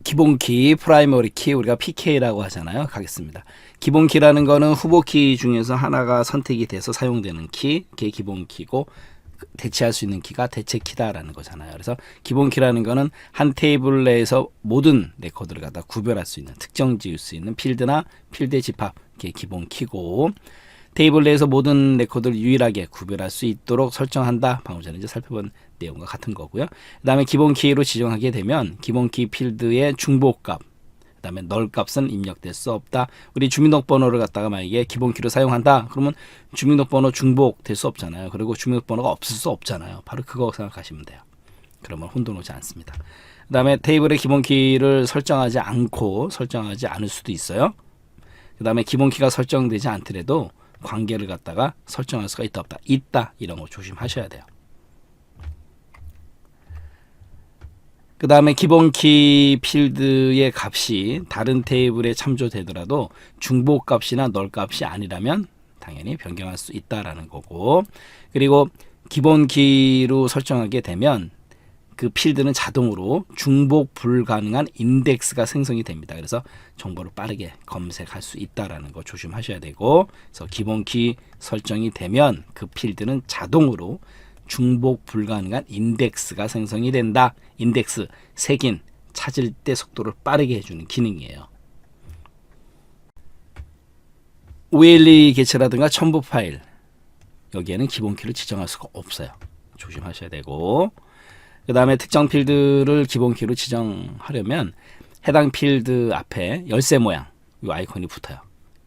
기본키, 프라이머리 키, 우리가 PK라고 하잖아요. 가겠습니다. 기본키라는 거는 후보키 중에서 하나가 선택이 돼서 사용되는 키, 그게 기본키고, 대체할 수 있는 키가 대체키다라는 거잖아요. 그래서 기본키라는 거는 한 테이블 내에서 모든 레코드를 갖다 구별할 수 있는, 특정 지을 수 있는 필드나 필드의 집합, 그게 기본키고, 테이블 내에서 모든 레코드를 유일하게 구별할 수 있도록 설정한다. 방금 전에 이제 살펴본 내용과 같은 거고요. 그 다음에 기본키로 지정하게 되면 기본키 필드의 중복값, 그 다음에 널 값은 입력될 수 없다. 우리 주민등록번호를 갖다가 만약에 기본키로 사용한다. 그러면 주민등록번호 중복될 수 없잖아요. 그리고 주민등록번호가 없을 수 없잖아요. 바로 그거 생각하시면 돼요. 그러면 혼돈 오지 않습니다. 그 다음에 테이블의 기본키를 설정하지 않을 수도 있어요. 그 다음에 기본키가 설정되지 않더라도 관계를 갖다가 설정할 수가 있다 없다. 있다. 이런 거 조심하셔야 돼요. 그 다음에 기본키 필드의 값이 다른 테이블에 참조되더라도 중복값이나 널 값이 아니라면 당연히 변경할 수 있다라는 거고, 그리고 기본키로 설정하게 되면 그 필드는 자동으로 중복 불가능한 인덱스가 생성이 됩니다. 그래서 정보를 빠르게 검색할 수 있다라는 거 조심하셔야 되고, 그래서 기본키 설정이 되면 그 필드는 자동으로 중복 불가능한 인덱스가 생성이 된다. 인덱스, 색인, 찾을 때 속도를 빠르게 해주는 기능이에요. OLE 개체라든가 첨부 파일, 여기에는 기본키를 지정할 수가 없어요. 조심하셔야 되고, 그 다음에 특정 필드를 기본키로 지정하려면 해당 필드 앞에 열쇠 모양, 이 아이콘이 붙어요.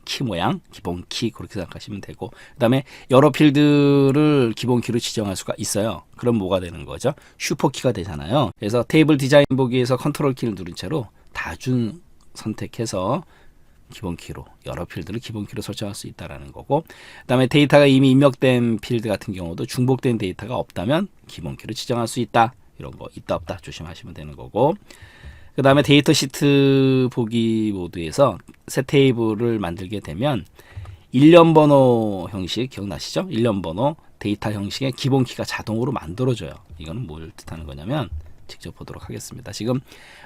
키 모양, 기본키, 그렇게 생각하시면 되고, 그 다음에 여러 필드를 기본키로 지정할 수가 있어요. 그럼 뭐가 되는 거죠? 슈퍼키가 되잖아요. 그래서 테이블 디자인 보기에서 컨트롤 키를 누른 채로 다중 선택해서 기본키로 여러 필드를 기본키로 설정할 수 있다는 거고, 그 다음에 데이터가 이미 입력된 필드 같은 경우도 중복된 데이터가 없다면 기본키로 지정할 수 있다. 이런 거 있다 없다 조심하시면 되는 거고, 그 다음에 데이터 시트 보기 모드에서 새 테이블을 만들게 되면 일련 번호 형식 기억나시죠? 일련 번호 데이터 형식의 기본키가 자동으로 만들어져요. 이거는 뭘 뜻하는 거냐면 직접 보도록 하겠습니다. 지금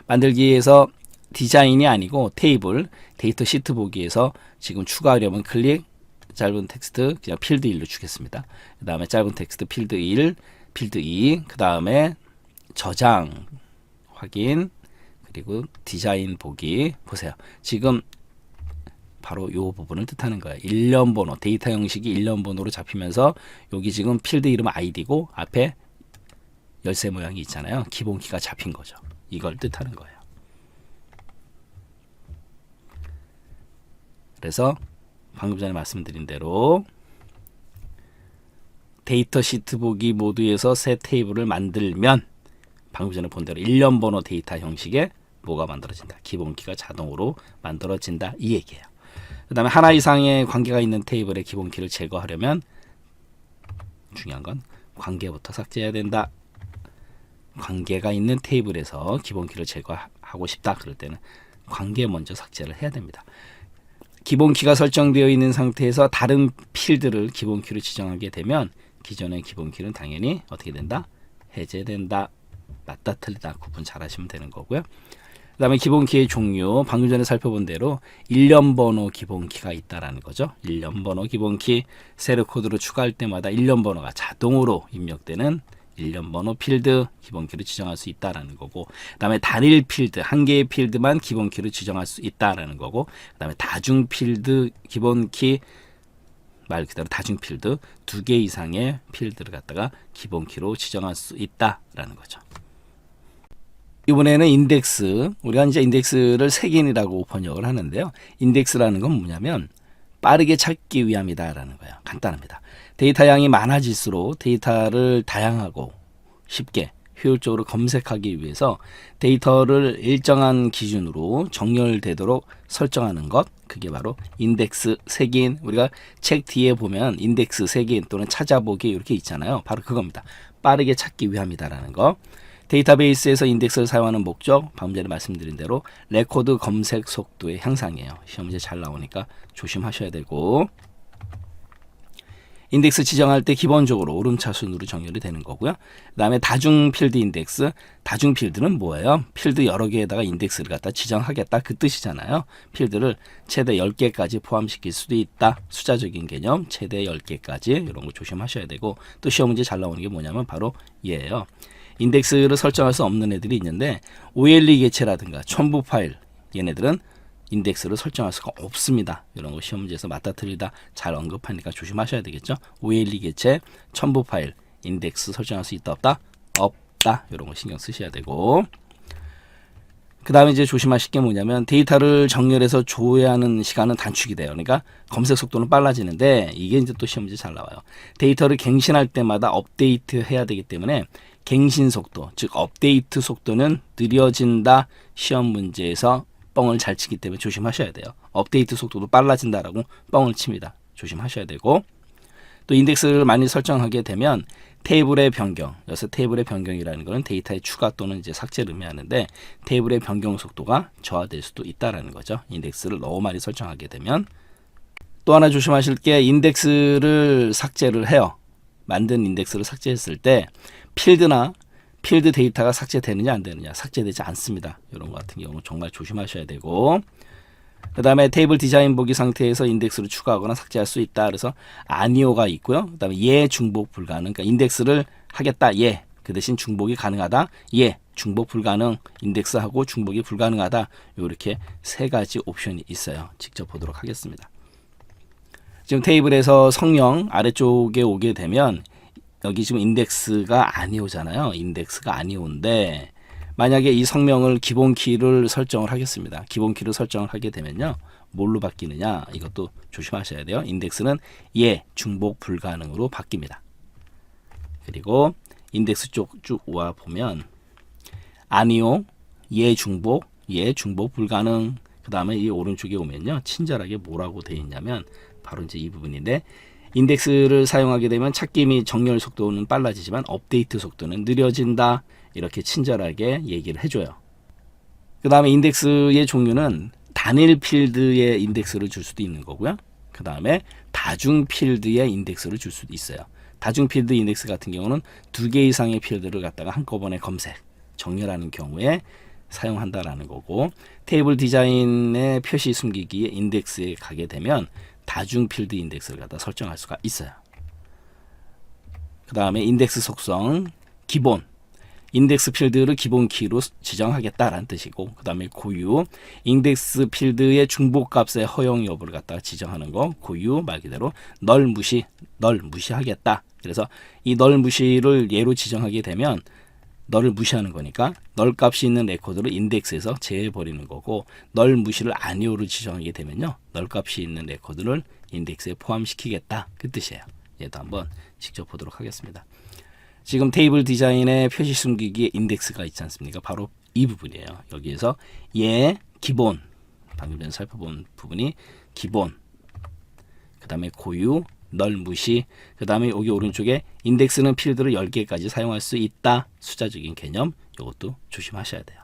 만들기에서 디자인이 아니고 테이블 데이터 시트 보기에서 지금 추가하려면 클릭, 짧은 텍스트 그냥 필드 1로 주겠습니다. 그 다음에 짧은 텍스트 필드 1, 필드 2, 그 다음에 저장 확인, 그리고 디자인 보기 보세요. 지금 바로 이 부분을 뜻하는 거예요. 일련 번호, 데이터 형식이 일련 번호로 잡히면서 여기 지금 필드 이름 아이디고 앞에 열쇠 모양이 있잖아요. 기본키가 잡힌 거죠. 이걸 뜻하는 거예요. 그래서 방금 전에 말씀드린 대로 데이터 시트 보기 모드에서 새 테이블을 만들면 방금 전에 본 대로 일련 번호 데이터 형식의 뭐가 만들어진다. 기본키가 자동으로 만들어진다. 이 얘기예요. 그 다음에 하나 이상의 관계가 있는 테이블의 기본키를 제거하려면 중요한 건 관계부터 삭제해야 된다. 관계가 있는 테이블에서 기본키를 제거하고 싶다. 그럴 때는 관계 먼저 삭제를 해야 됩니다. 기본키가 설정되어 있는 상태에서 다른 필드를 기본키로 지정하게 되면 기존의 기본키는 당연히 어떻게 된다? 해제된다. 맞다 틀리다 구분 잘 하시면 되는 거고요. 그 다음에 기본키의 종류, 방금 전에 살펴본 대로 일련 번호 기본키가 있다라는 거죠. 일련 번호 기본키, 세로 코드로 추가할 때마다 일련 번호가 자동으로 입력되는 일련 번호 필드 기본키로 지정할 수 있다라는 거고, 그 다음에 단일 필드, 한 개의 필드만 기본키로 지정할 수 있다라는 거고, 그 다음에 다중 필드 기본키, 말 그대로 다중 필드, 2개 이상의 필드를 갖다가 기본키로 지정할 수 있다라는 거죠. 이번에는 인덱스, 우리가 이제 인덱스를 색인이라고 번역을 하는데요. 인덱스라는 건 뭐냐면 빠르게 찾기 위함이다라는 거예요. 간단합니다. 데이터 양이 많아질수록 데이터를 다양하고 쉽게 효율적으로 검색하기 위해서 데이터를 일정한 기준으로 정렬되도록 설정하는 것, 그게 바로 인덱스 색인. 우리가 책 뒤에 보면 인덱스 색인 또는 찾아보기 이렇게 있잖아요. 바로 그겁니다. 빠르게 찾기 위함이다라는 거. 데이터베이스에서 인덱스를 사용하는 목적, 방금 전에 말씀드린 대로 레코드 검색 속도의 향상이에요. 시험 문제 잘 나오니까 조심하셔야 되고, 인덱스 지정할 때 기본적으로 오름차순으로 정렬이 되는 거고요. 그 다음에 다중 필드 인덱스. 다중 필드는 뭐예요? 필드 여러 개에다가 인덱스를 갖다 지정하겠다 그 뜻이잖아요. 필드를 최대 10개까지 포함시킬 수도 있다. 숫자적인 개념 최대 10개까지 이런 거 조심하셔야 되고, 또 시험 문제 잘 나오는 게 뭐냐면 바로 얘예요. 인덱스를 설정할 수 없는 애들이 있는데 OLE 개체라든가 첨부 파일, 얘네들은 인덱스를 설정할 수가 없습니다. 이런 거 시험 문제에서 맞다 틀리다 잘 언급하니까 조심하셔야 되겠죠. OLE 개체, 첨부 파일, 인덱스 설정할 수 있다 없다? 없다. 이런 거 신경 쓰셔야 되고, 그 다음에 이제 조심하실 게 뭐냐면 데이터를 정렬해서 조회하는 시간은 단축이 돼요. 그러니까 검색 속도는 빨라지는데 이게 이제 또 시험 문제 잘 나와요. 데이터를 갱신할 때마다 업데이트 해야 되기 때문에 갱신 속도, 즉 업데이트 속도는 느려진다. 시험 문제에서 뻥을 잘 치기 때문에 조심하셔야 돼요. 업데이트 속도도 빨라진다라고 뻥을 칩니다. 조심하셔야 되고, 또 인덱스를 많이 설정하게 되면 테이블의 변경, 여기서 테이블의 변경이라는 것은 데이터의 추가 또는 이제 삭제를 의미하는데 테이블의 변경 속도가 저하될 수도 있다라는 거죠. 인덱스를 너무 많이 설정하게 되면. 또 하나 조심하실 게 인덱스를 삭제를 해요. 만든 인덱스를 삭제했을 때 필드 데이터가 삭제되느냐 안 되느냐, 삭제되지 않습니다. 이런 것 같은 경우는 정말 조심하셔야 되고, 그 다음에 테이블 디자인 보기 상태에서 인덱스를 추가하거나 삭제할 수 있다. 그래서 아니오가 있고요. 그 다음에 예 중복 불가능. 그러니까 인덱스를 하겠다. 예. 그 대신 중복이 가능하다. 예. 중복 불가능. 인덱스하고 중복이 불가능하다. 이렇게 세 가지 옵션이 있어요. 직접 보도록 하겠습니다. 지금 테이블에서 성령 아래쪽에 오게 되면 여기 지금 인덱스가 아니오잖아요. 인덱스가 아니오인데 만약에 이 성명을 기본 키를 설정을 하겠습니다. 기본 키를 설정을 하게 되면요. 뭘로 바뀌느냐? 이것도 조심하셔야 돼요. 인덱스는 예, 중복 불가능으로 바뀝니다. 그리고 인덱스 쪽 쭉 와 보면 아니오, 예 중복 불가능. 그 다음에 이 오른쪽에 오면요. 친절하게 뭐라고 되어 있냐면 바로 이제 이 부분인데, 인덱스를 사용하게 되면 찾기 및 정렬 속도는 빨라지지만 업데이트 속도는 느려진다. 이렇게 친절하게 얘기를 해줘요. 그 다음에 인덱스의 종류는 단일 필드의 인덱스를 줄 수도 있는 거고요. 그 다음에 다중 필드의 인덱스를 줄 수도 있어요. 다중 필드 인덱스 같은 경우는 2개 이상의 필드를 갖다가 한꺼번에 검색, 정렬하는 경우에 사용한다라는 거고, 테이블 디자인의 표시 숨기기에 인덱스에 가게 되면 다중 필드 인덱스를 갖다 설정할 수가 있어요. 그 다음에 인덱스 속성, 기본, 인덱스 필드를 기본 키로 지정하겠다라는 뜻이고, 그 다음에 고유, 인덱스 필드의 중복 값의 허용 여부를 갖다가 지정하는 거, 고유, 말 그대로 널 무시하겠다. 그래서 이 널 무시를 예로 지정하게 되면 널을 무시하는 거니까 널 값이 있는 레코드를 인덱스에서 제외해버리는 거고, 널 무시를 아니오로 지정하게 되면요. 널 값이 있는 레코드를 인덱스에 포함시키겠다. 그 뜻이에요. 얘도 한번 직접 보도록 하겠습니다. 지금 테이블 디자인의 표시 숨기기에 인덱스가 있지 않습니까? 바로 이 부분이에요. 여기에서 예, 기본, 방금 전에 살펴본 부분이 기본, 그 다음에 고유, 널 무시, 그 다음에 여기 오른쪽에 인덱스는 필드를 10개까지 사용할 수 있다. 숫자적인 개념, 이것도 조심하셔야 돼요.